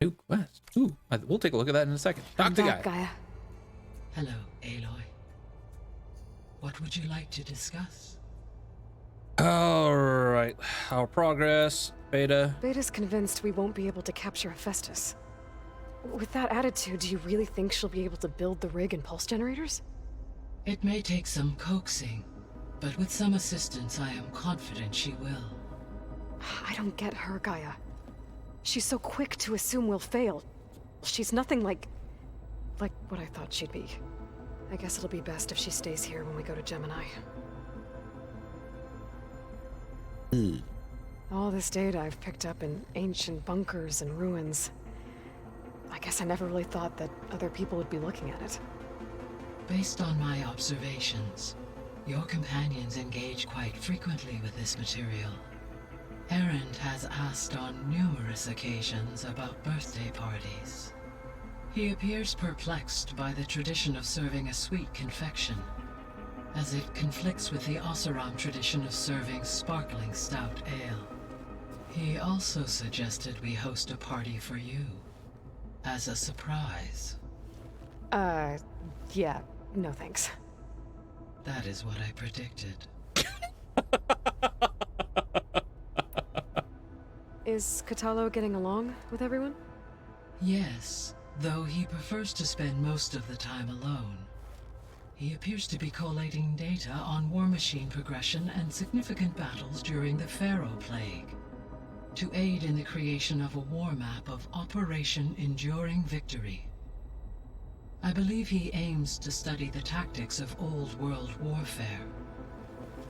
New quest. Ooh, we'll take a look at that in a second. Talk to Gaia. Gaia. Hello, Aloy. What would you like to discuss? Alright. Our progress. Beta. Beta's convinced we won't be able to capture Hephaestus. With that attitude, do you really think she'll be able to build the rig and pulse generators? It may take some coaxing, but with some assistance I am confident she will. I don't get her, Gaia. She's so quick to assume we'll fail. She's nothing like what I thought she'd be. I guess it'll be best if she stays here when we go to Gemini. All this data I've picked up in ancient bunkers and ruins. I guess I never really thought that other people would be looking at it. Based on my observations, your companions engage quite frequently with this material. Erend has asked on numerous occasions about birthday parties. He appears perplexed by the tradition of serving a sweet confection, as it conflicts with the Oseram tradition of serving sparkling stout ale. He also suggested we host a party for you, as a surprise. Yeah, no thanks. That is what I predicted. Is Kotallo getting along with everyone? Yes, though he prefers to spend most of the time alone. He appears to be collating data on war machine progression and significant battles during the Pharaoh Plague, to aid in the creation of a war map of Operation Enduring Victory. I believe he aims to study the tactics of Old World warfare.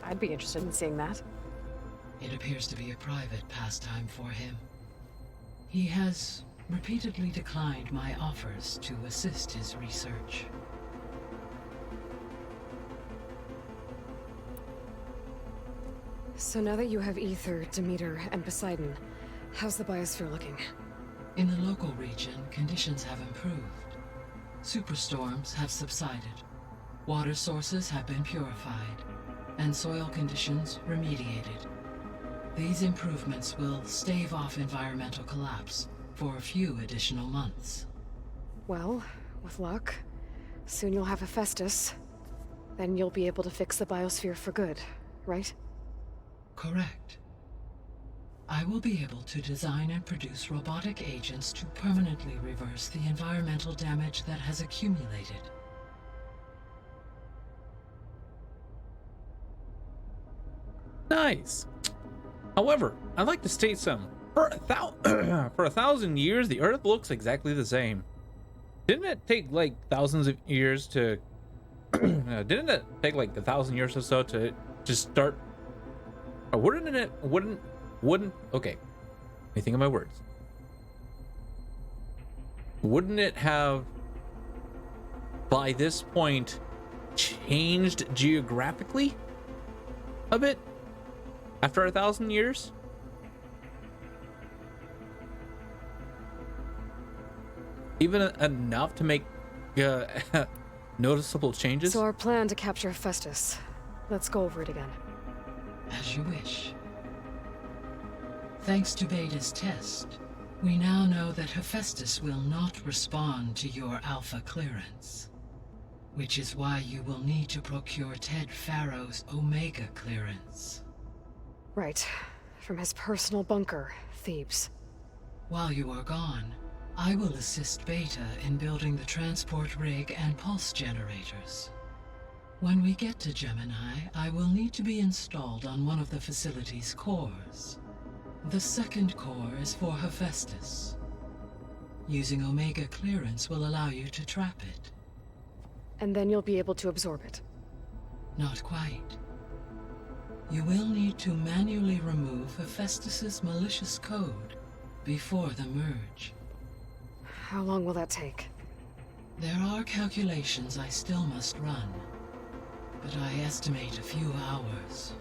I'd be interested in seeing that. It appears to be a private pastime for him. He has repeatedly declined my offers to assist his research. So now that you have Aether, Demeter, and Poseidon, how's the biosphere looking? In the local region, conditions have improved. Superstorms have subsided. Water sources have been purified, and soil conditions remediated. These improvements will stave off environmental collapse for a few additional months. Well, with luck, soon you'll have Hephaestus. Then you'll be able to fix the biosphere for good, right? Correct. I will be able to design and produce robotic agents to permanently reverse the environmental damage that has accumulated. Nice. However, I'd like to state something. For for 1,000 years, the Earth looks exactly the same. Didn't it take like thousands of years to... didn't it take like 1,000 years or so to start... Or wouldn't... Okay. Let me think of my words. Wouldn't it have, by this point, changed geographically a bit after 1,000 years? Even enough to make noticeable changes? So our plan to capture Hephaestus. Let's go over it again. As you wish. Thanks to Beta's test, we now know that Hephaestus will not respond to your Alpha clearance, which is why you will need to procure Ted Pharaoh's Omega clearance. Right. From his personal bunker, Thebes. While you are gone, I will assist Beta in building the transport rig and pulse generators. When we get to Gemini, I will need to be installed on one of the facility's cores. The second core is for Hephaestus. Using Omega clearance will allow you to trap it. And then you'll be able to absorb it. Not quite. You will need to manually remove Hephaestus's malicious code before the merge. How long will that take? There are calculations I still must run, but I estimate a few hours.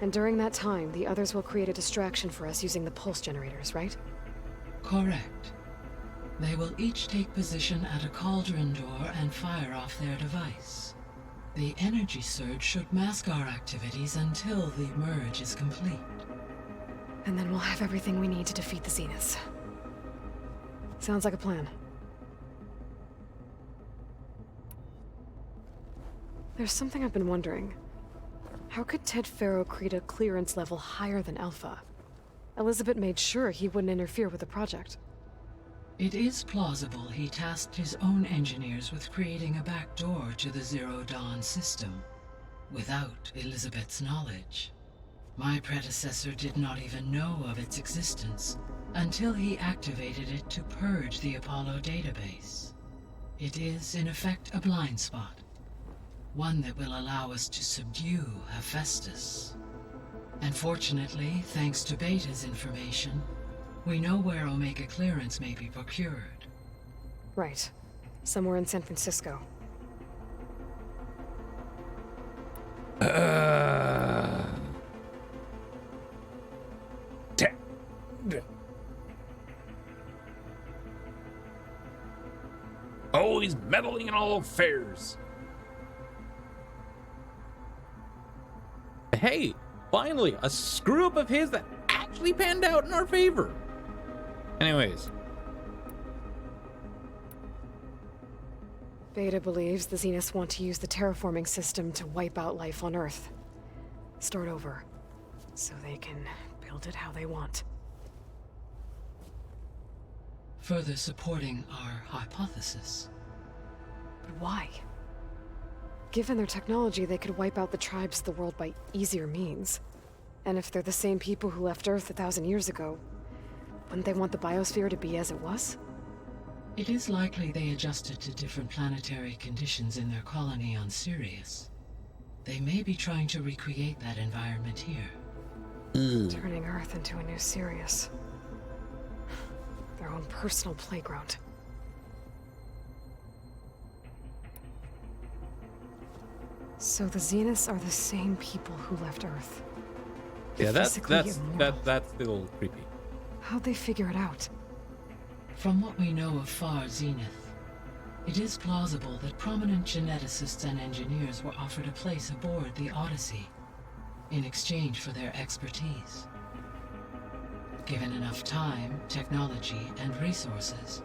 And during that time, the others will create a distraction for us using the pulse generators, right? Correct. They will each take position at a cauldron door and fire off their device. The energy surge should mask our activities until the merge is complete. And then we'll have everything we need to defeat the Zeniths. Sounds like a plan. There's something I've been wondering. How could Ted Faro create a clearance level higher than Alpha? Elizabeth made sure he wouldn't interfere with the project. It is plausible he tasked his own engineers with creating a backdoor to the Zero Dawn system, without Elizabeth's knowledge. My predecessor did not even know of its existence until he activated it to purge the Apollo database. It is, in effect, a blind spot. One that will allow us to subdue Hephaestus. And fortunately, thanks to Beta's information, we know where Omega clearance may be procured. Right. Somewhere in San Francisco. Oh, he's meddling in all affairs. Hey, finally, a screw up of his that actually panned out in our favor. Anyways. Beta believes the Zeniths want to use the terraforming system to wipe out life on Earth. Start over. So they can build it how they want. Further supporting our hypothesis. But why? Given their technology, they could wipe out the tribes of the world by easier means. And if they're the same people who left Earth 1,000 years ago, wouldn't they want the biosphere to be as it was? It is likely they adjusted to different planetary conditions in their colony on Sirius. They may be trying to recreate that environment here. Turning Earth into a new Sirius. Their own personal playground. So the Zeniths are the same people who left Earth. Yeah, that's Physically immortal. a little creepy. How'd they figure it out? From what we know of Far Zenith, it is plausible that prominent geneticists and engineers were offered a place aboard the Odyssey in exchange for their expertise. Given enough time, technology, and resources,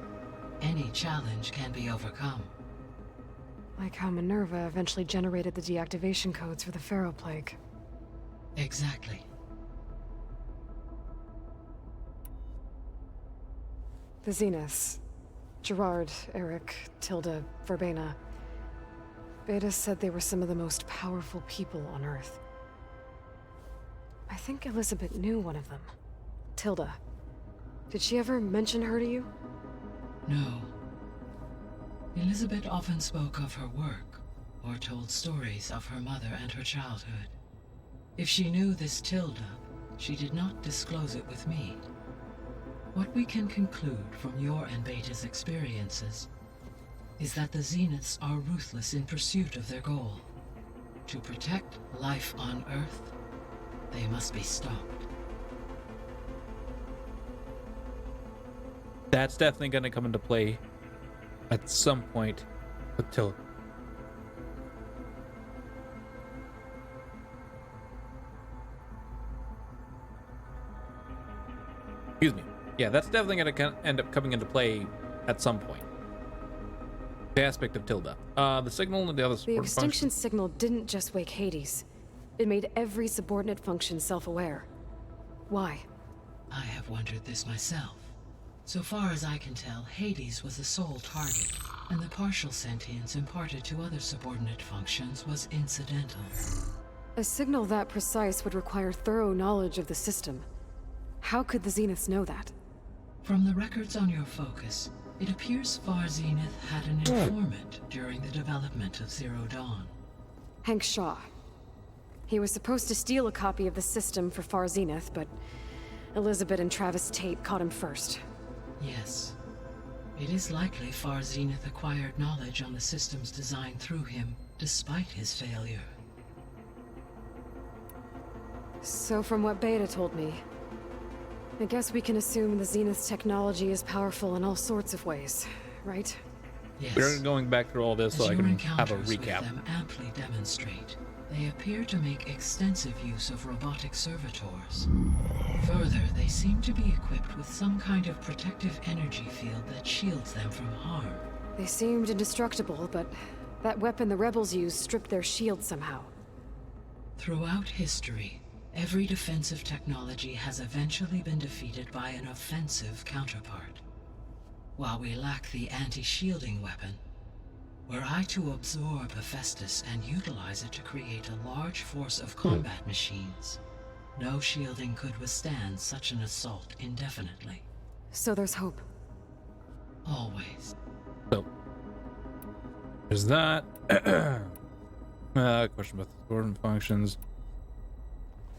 any challenge can be overcome. Like how Minerva eventually generated the deactivation codes for the Pharaoh Plague. Exactly. The Zeniths. Gerard, Eric, Tilda, Verbena. Beta said they were some of the most powerful people on Earth. I think Elizabeth knew one of them. Tilda. Did she ever mention her to you? No. Elizabeth often spoke of her work, or told stories of her mother and her childhood. If she knew this Tilda, she did not disclose it with me. What we can conclude from your and Beta's experiences is that the Zeniths are ruthless in pursuit of their goal. To protect life on Earth, they must be stopped. That's definitely going to come into play at some point with Tilda. Excuse me. Yeah, that's definitely going to end up coming into play at some point. The aspect of Tilda. The signal and the other The support extinction functions. signal didn't just wake Hades. It made every subordinate function self-aware. Why? I have wondered this myself. So far as I can tell, Hades was the sole target, and the partial sentience imparted to other subordinate functions was incidental. A signal that precise would require thorough knowledge of the system. How could the Zeniths know that? From the records on your focus, it appears Far Zenith had an informant during the development of Zero Dawn. Hank Shaw. He was supposed to steal a copy of the system for Far Zenith, but Elizabeth and Travis Tate caught him first. Yes. It is likely Far Zenith acquired knowledge on the system's design through him, despite his failure. So from what Beta told me, I guess we can assume the Zenith's technology is powerful in all sorts of ways, right? Yes. We're going back through all this so As I your can have a encounters with recap. them amply demonstrate, they appear to make extensive use of robotic servitors. Further, they seem to be equipped with some kind of protective energy field that shields them from harm. They seemed indestructible, but that weapon the rebels used stripped their shield somehow. Throughout history, every defensive technology has eventually been defeated by an offensive counterpart. While we lack the anti-shielding weapon, were I to absorb Hephaestus and utilize it to create a large force of combat machines, no shielding could withstand such an assault indefinitely. So there's hope. Always. So, there's that. Question about the Gordon functions.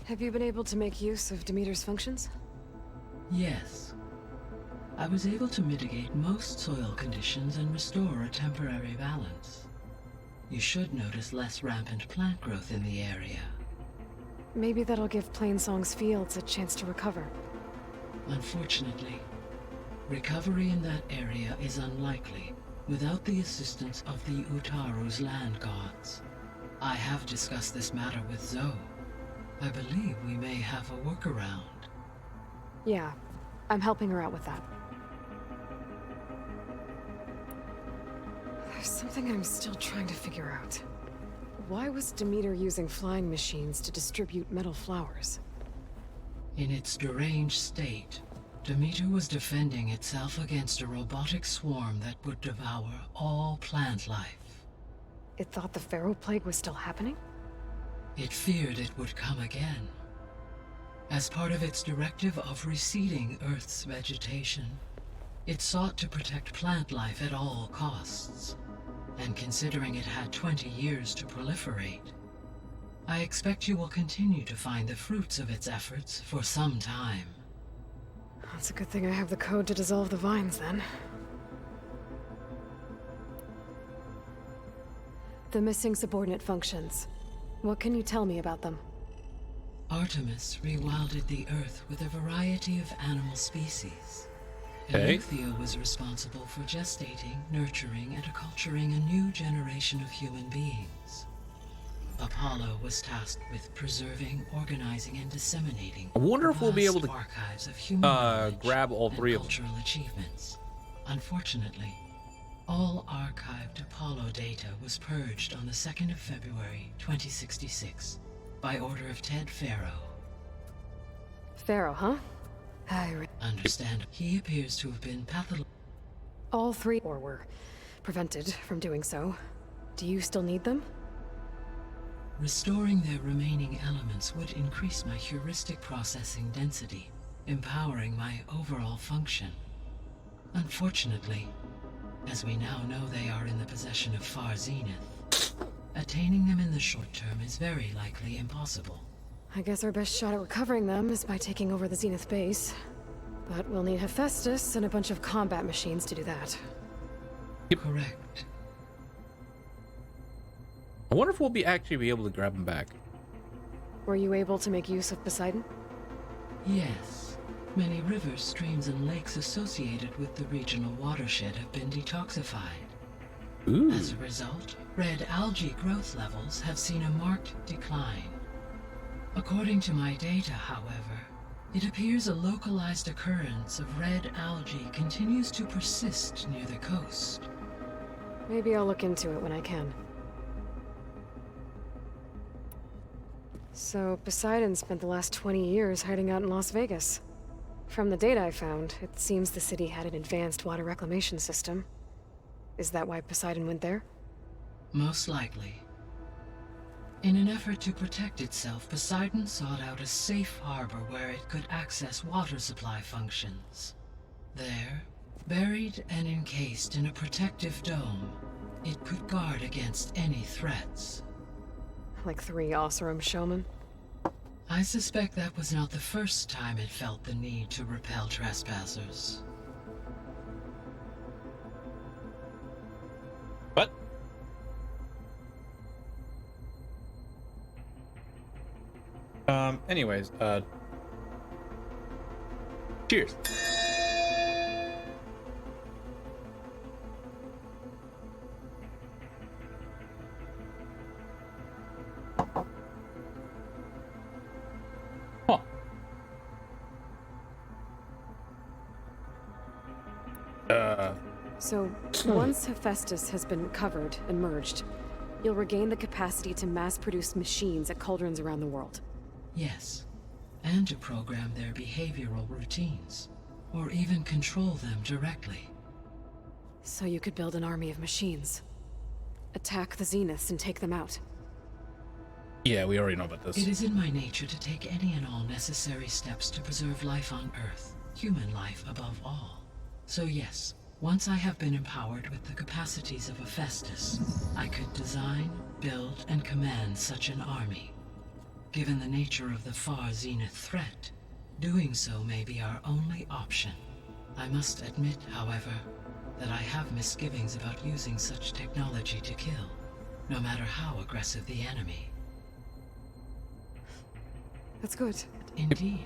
Have you been able to make use of Demeter's functions? Yes. I was able to mitigate most soil conditions and restore a temporary balance. You should notice less rampant plant growth in the area. Maybe that'll give Plainsong's fields a chance to recover. Unfortunately, recovery in that area is unlikely without the assistance of the Utaru's land gods. I have discussed this matter with Zoe. I believe we may have a workaround. Yeah, I'm helping her out with that. There's something I'm still trying to figure out. Why was Demeter using flying machines to distribute metal flowers? In its deranged state, Demeter was defending itself against a robotic swarm that would devour all plant life. It thought the Pharaoh Plague was still happening? It feared it would come again. As part of its directive of reseeding Earth's vegetation, it sought to protect plant life at all costs. And considering it had 20 years to proliferate, I expect you will continue to find the fruits of its efforts for some time. It's a good thing I have the code to dissolve the vines, then. The missing subordinate functions. What can you tell me about them? Artemis rewilded the Earth with a variety of animal species. Okay. Eleuthia was responsible for gestating, nurturing, and acculturating a new generation of human beings. Apollo was tasked with preserving, organizing, and disseminating. I wonder if we'll be able to archives of human knowledge grab all and three of them. cultural achievements. Unfortunately, all archived Apollo data was purged on the 2nd of February, 2066, by order of Ted Faro. Pharaoh, huh? Understand, he appears to have been All three or were prevented from doing so. Do you still need them? Restoring their remaining elements would increase my heuristic processing density, empowering my overall function. Unfortunately, as we now know they are in the possession of Far Zenith, attaining them in the short term is very likely impossible. I guess our best shot at recovering them is by taking over the Zenith base. But we'll need Hephaestus and a bunch of combat machines to do that. Correct. I wonder if we'll actually be able to grab them back. Were you able to make use of Poseidon? Yes. Many rivers, streams, and lakes associated with the regional watershed have been detoxified. Ooh. As a result, red algae growth levels have seen a marked decline. According to my data, however, it appears a localized occurrence of red algae continues to persist near the coast. Maybe I'll look into it when I can. So, Poseidon spent the last 20 years hiding out in Las Vegas. From the data I found, it seems the city had an advanced water reclamation system. Is that why Poseidon went there? Most likely. In an effort to protect itself, Poseidon sought out a safe harbor where it could access water supply functions. There, buried and encased in a protective dome, it could guard against any threats. Like 3 Oseram showmen? I suspect that was not the first time it felt the need to repel trespassers. What? Anyways, cheers. So, once Hephaestus has been covered and merged, you'll regain the capacity to mass-produce machines at cauldrons around the world. Yes, and to program their behavioral routines, or even control them directly. So you could build an army of machines. Attack the Zeniths and take them out. Yeah, we already know about this. It is in my nature to take any and all necessary steps to preserve life on Earth, human life above all. So yes, once I have been empowered with the capacities of Hephaestus, I could design, build, and command such an army. Given the nature of the far Zenith threat, doing so may be our only option. I must admit, however, that I have misgivings about using such technology to kill, no matter how aggressive the enemy. That's good. Indeed.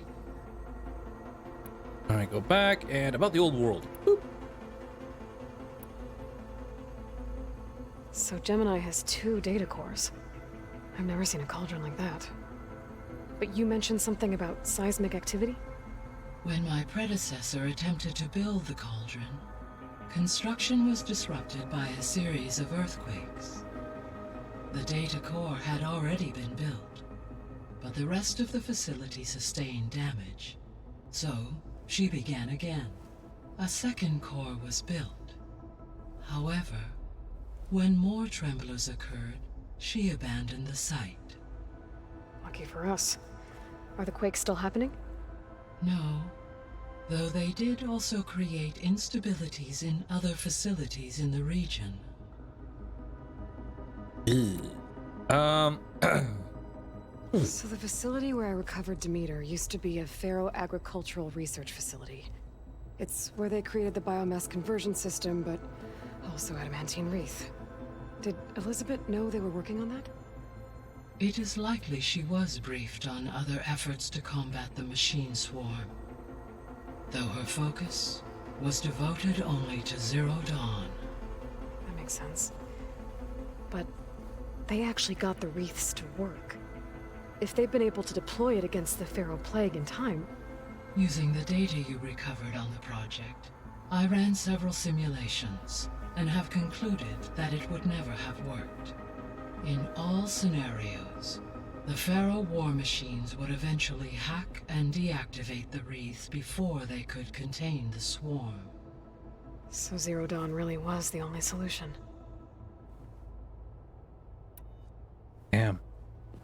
All right, go back and about the old world. Boop. So Gemini has 2 data cores. I've never seen a cauldron like that. But you mentioned something about seismic activity? When my predecessor attempted to build the cauldron, construction was disrupted by a series of earthquakes. The data core had already been built, but the rest of the facility sustained damage. So, she began again. A second core was built. However, when more tremblers occurred, she abandoned the site. Lucky for us. Are the quakes still happening? No, though they did also create instabilities in other facilities in the region. So the facility where I recovered Demeter used to be a Pharaoh agricultural research facility. It's where they created the biomass conversion system, but also adamantine wreath. Did Elizabeth know they were working on that? It is likely she was briefed on other efforts to combat the machine swarm, though her focus was devoted only to Zero Dawn. That makes sense. But they actually got the wreaths to work. If they've been able to deploy it against the Pharaoh Plague in time... Using the data you recovered on the project, I ran several simulations and have concluded that it would never have worked. In all scenarios, the Pharaoh war machines would eventually hack and deactivate the wreaths before they could contain the swarm. So Zero Dawn really was the only solution. Damn.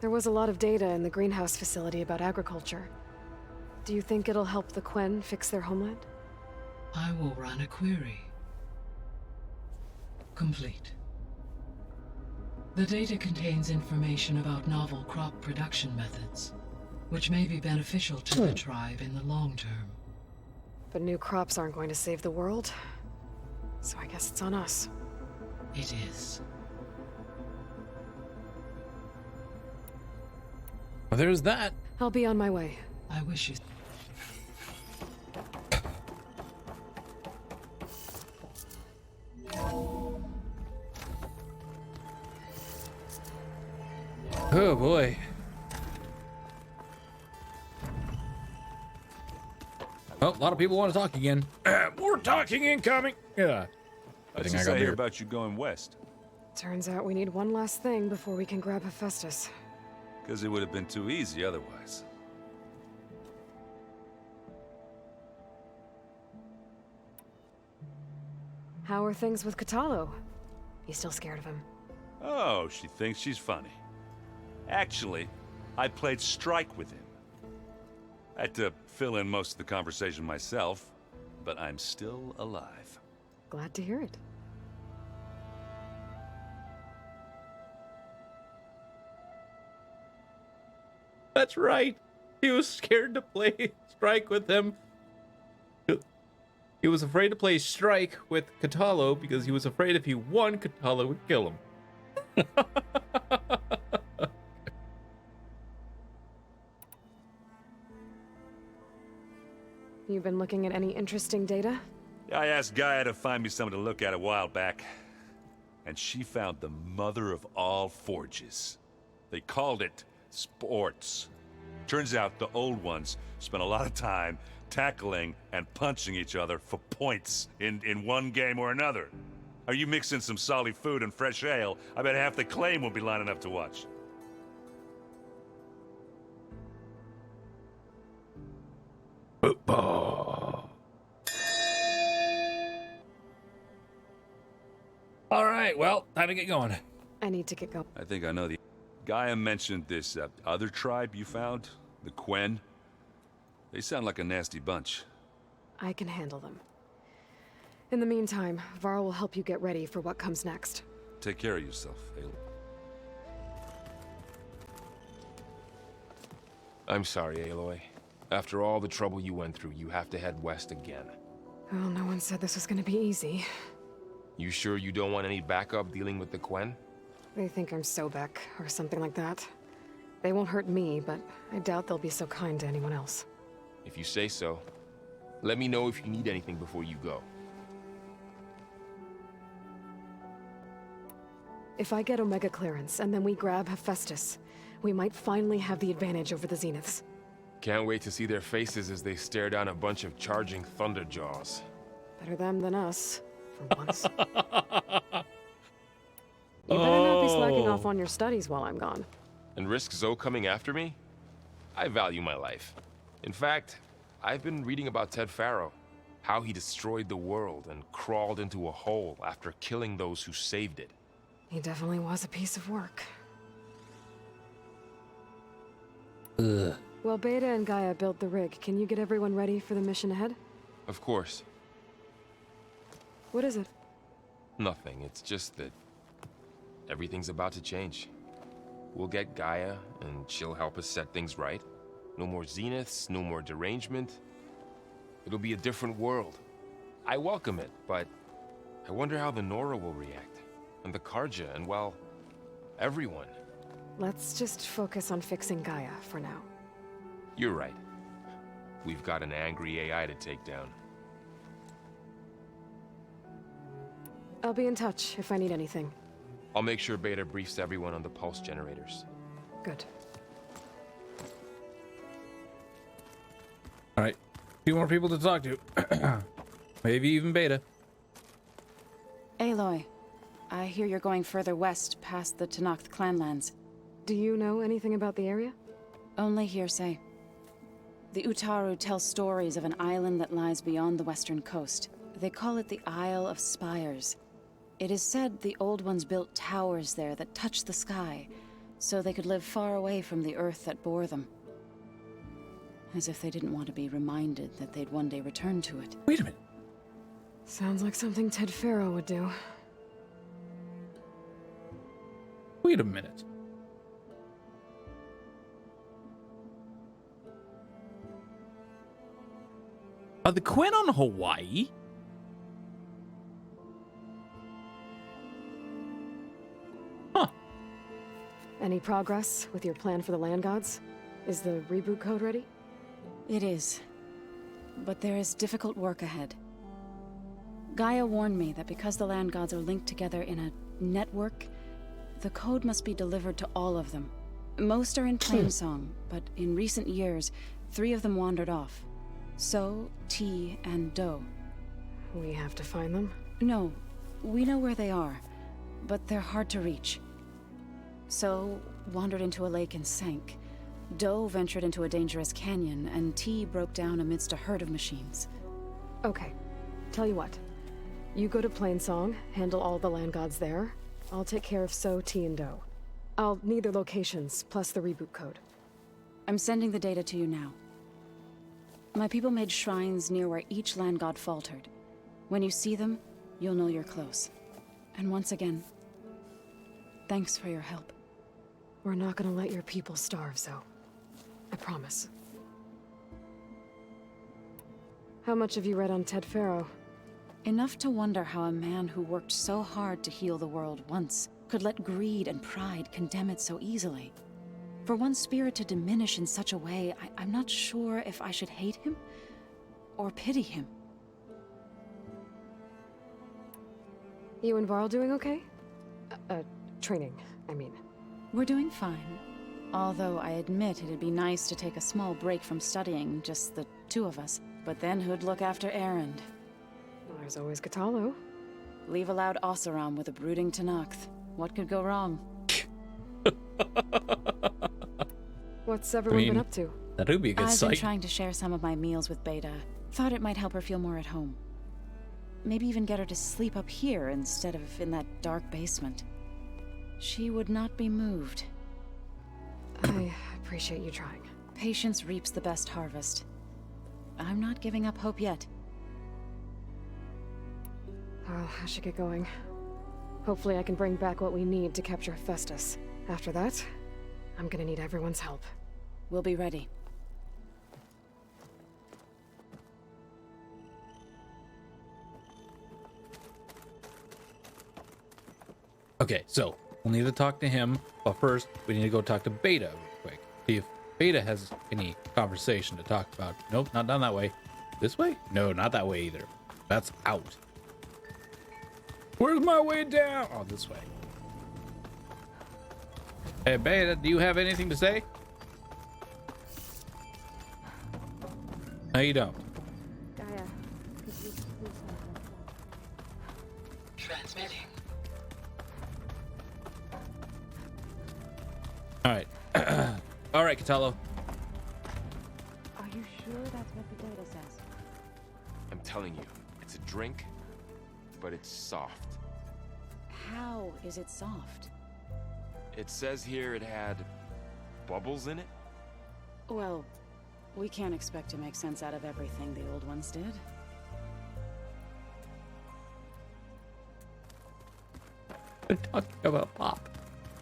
There was a lot of data in the greenhouse facility about agriculture. Do you think it'll help the Quen fix their homeland? I will run a query. Complete. The data contains information about novel crop production methods, which may be beneficial to the tribe in the long term. But new crops aren't going to save the world, so I guess it's on us. It is. Well, there's that. I'll be on my way. I wish you... Oh boy. Well, a lot of people want to talk again. More talking incoming. Yeah. I think I got hear beer. about you going west. Turns out we need one last thing before we can grab Hephaestus. Because it would have been too easy otherwise. How are things with Kotallo? You still scared of him? Oh, she thinks she's funny. Actually, I played strike with him. I had to fill in most of the conversation myself, but I'm still alive. Glad to hear it. That's right. He was scared to play strike with him. He was afraid to play strike with Kotallo because he was afraid if he won, Kotallo would kill him. You been looking at any interesting data? I asked Gaia to find me something to look at a while back, and she found the mother of all forges. They called it sports. Turns out the old ones spent a lot of time tackling and punching each other for points in one game or another. Are you mixing some solid food and fresh ale? I bet half the claim will be lining up to watch. Football. All right, well, time to get going. I need to get going. I think I know the... Gaia mentioned this other tribe you found, the Quen. They sound like a nasty bunch. I can handle them. In the meantime, Varl will help you get ready for what comes next. Take care of yourself, Aloy. I'm sorry, Aloy. After all the trouble you went through, you have to head west again. Well, no one said this was gonna be easy. You sure you don't want any backup dealing with the Quen? They think I'm Sobek, or something like that. They won't hurt me, but I doubt they'll be so kind to anyone else. If you say so. Let me know if you need anything before you go. If I get Omega clearance, and then we grab Hephaestus, we might finally have the advantage over the Zeniths. Can't wait to see their faces as they stare down a bunch of charging Thunderjaws. Better them than us, for once. You better not be slacking off on your studies while I'm gone. And risk Zoe coming after me? I value my life. In fact, I've been reading about Ted Faro. How he destroyed the world and crawled into a hole after killing those who saved it. He definitely was a piece of work. Ugh. Well, Beta and Gaia built the rig. Can you get everyone ready for the mission ahead? Of course. What is it? Nothing. It's just that everything's about to change. We'll get Gaia, and she'll help us set things right. No more Zeniths, no more derangement. It'll be a different world. I welcome it, but I wonder how the Nora will react. And the Karja, and well, everyone. Let's just focus on fixing Gaia for now. You're right. We've got an angry AI to take down. I'll be in touch if I need anything. I'll make sure Beta briefs everyone on the pulse generators. Good. All right, a few more people to talk to. Maybe even Beta. Aloy, I hear you're going further west past the Tenakth clanlands. Do you know anything about the area? Only hearsay. The Utaru tell stories of an island that lies beyond the western coast. They call it the Isle of Spires. It is said the Old Ones built towers there that touch the sky, so they could live far away from the earth that bore them. As if they didn't want to be reminded that they'd one day return to it. Wait a minute. Sounds like something Ted Faro would do. Wait a minute. Are the Quen on Hawaii? Huh. Any progress with your plan for the land gods? Is the reboot code ready? It is. But there is difficult work ahead. Gaia warned me that because the land gods are linked together in a network, the code must be delivered to all of them. Most are in Plainsong, but in recent years, 3 of them wandered off. So, T, and Do. We have to find them? No, we know where they are, but they're hard to reach. So, wandered into a lake and sank. Do ventured into a dangerous canyon, and T broke down amidst a herd of machines. Okay. Tell you what. You go to Plainsong, handle all the land gods there. I'll take care of So, T, and Do. I'll need their locations, plus the reboot code. I'm sending the data to you now. My people made shrines near where each land god faltered. When you see them, you'll know you're close. And once again, thanks for your help. We're not gonna let your people starve, Zoe. I promise. How much have you read on Ted Faro? Enough to wonder how a man who worked so hard to heal the world once could let greed and pride condemn it so easily. For one spirit to diminish in such a way, I'm not sure if I should hate him or pity him. You and Varl doing okay? Training, I mean. We're doing fine. Although I admit it'd be nice to take a small break from studying, just the 2 of us. But then who'd look after Erend? Well, there's always Katalo. Leave a loud Oseram with a brooding Tenakth. What could go wrong? What's everyone been up to? That would be a good I've been sight. trying to share some of my meals with Beta. Thought it might help her feel more at home. Maybe even get her to sleep up here instead of in that dark basement. She would not be moved. I appreciate you trying. Patience reaps the best harvest. I'm not giving up hope yet. Well, I should get going. Hopefully I can bring back what we need to capture Festus. After that, I'm gonna need everyone's help. We'll be ready. Okay, so we'll need to talk to him, but first we need to go talk to Beta real quick. See if Beta has any conversation to talk about. Nope, not down that way. This way? No, not that way either. That's out. Where's my way down? Oh, this way. Hey, Beta, do you have anything to say? No, you don't. Gaia, could you please Transmitting. All right. All right, Katalo. Are you sure that's what the data says? I'm telling you, it's a drink, but it's soft. How is it soft? It says here it had bubbles in it. Well, we can't expect to make sense out of everything the old ones did. We're talking about pop.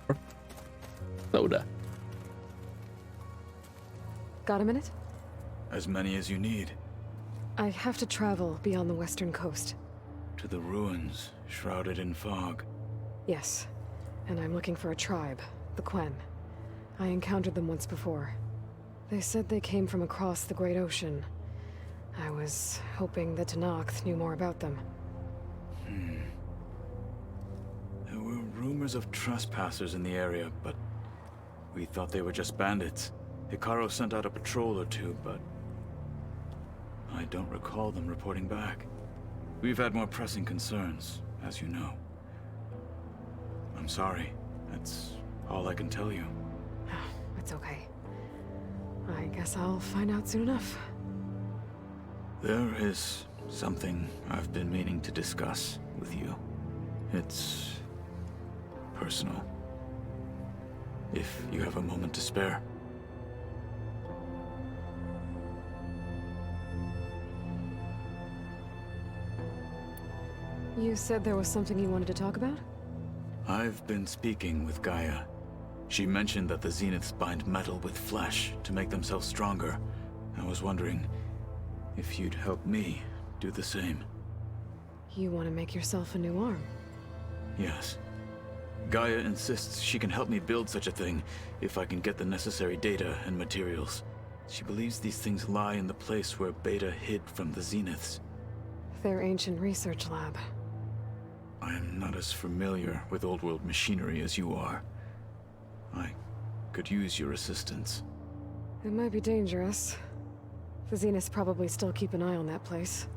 Or soda. Got a minute? As many as you need. I have to travel beyond the western coast. To the ruins, shrouded in fog. Yes, and I'm looking for a tribe, the Quen. I encountered them once before. They said they came from across the Great Ocean. I was hoping that Tenakth knew more about them. There were rumors of trespassers in the area, but we thought they were just bandits. Hekarro sent out a patrol or two, but I don't recall them reporting back. We've had more pressing concerns, as you know. I'm sorry. That's all I can tell you. It's okay. I guess I'll find out soon enough. There is something I've been meaning to discuss with you. It's personal. If you have a moment to spare. You said there was something you wanted to talk about? I've been speaking with Gaia. She mentioned that the Zeniths bind metal with flesh to make themselves stronger. I was wondering if you'd help me do the same. You want to make yourself a new arm? Yes. Gaia insists she can help me build such a thing if I can get the necessary data and materials. She believes these things lie in the place where Beta hid from the Zeniths. Their ancient research lab. I am not as familiar with old world machinery as you are. I could use your assistance. It might be dangerous. The Zeniths probably still keep an eye on that place.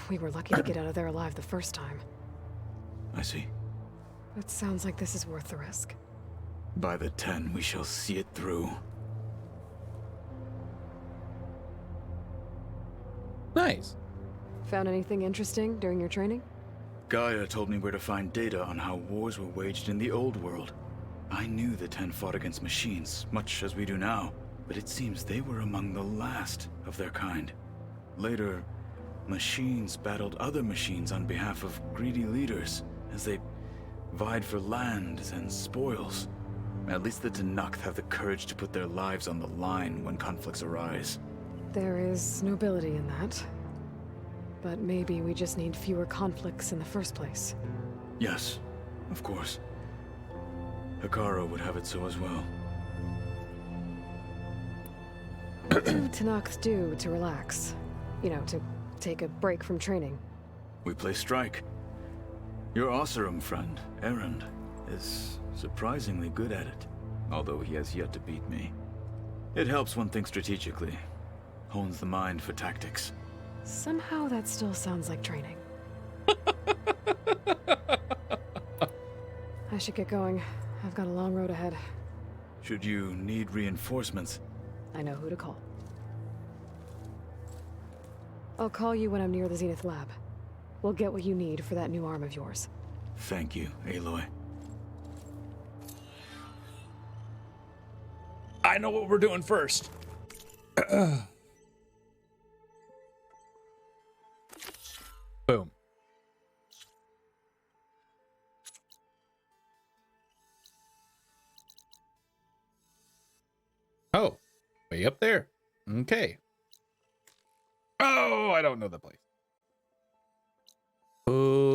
We were lucky to get out of there alive the first time. I see. It sounds like this is worth the risk. By the 10, we shall see it through. Nice. Found anything interesting during your training? Gaia told me where to find data on how wars were waged in the old world. I knew the 10 fought against machines, much as we do now, but it seems they were among the last of their kind. Later, machines battled other machines on behalf of greedy leaders, as they vied for lands and spoils. At least the Tenakth have the courage to put their lives on the line when conflicts arise. There is nobility in that. But maybe we just need fewer conflicts in the first place. Yes, of course. Hekarro would have it so as well. What do Tenakth do to relax? You know, to take a break from training? We play strike. Your Oseram friend, Erend, is surprisingly good at it, although he has yet to beat me. It helps one think strategically, hones the mind for tactics. Somehow that still sounds like training. I should get going. I've got a long road ahead. Should you need reinforcements? I know who to call. I'll call you when I'm near the Zenith lab. We'll get what you need for that new arm of yours. Thank you, Aloy. I know what we're doing first. Boom. Oh, way up there. Okay. Oh, I don't know the place. Oh.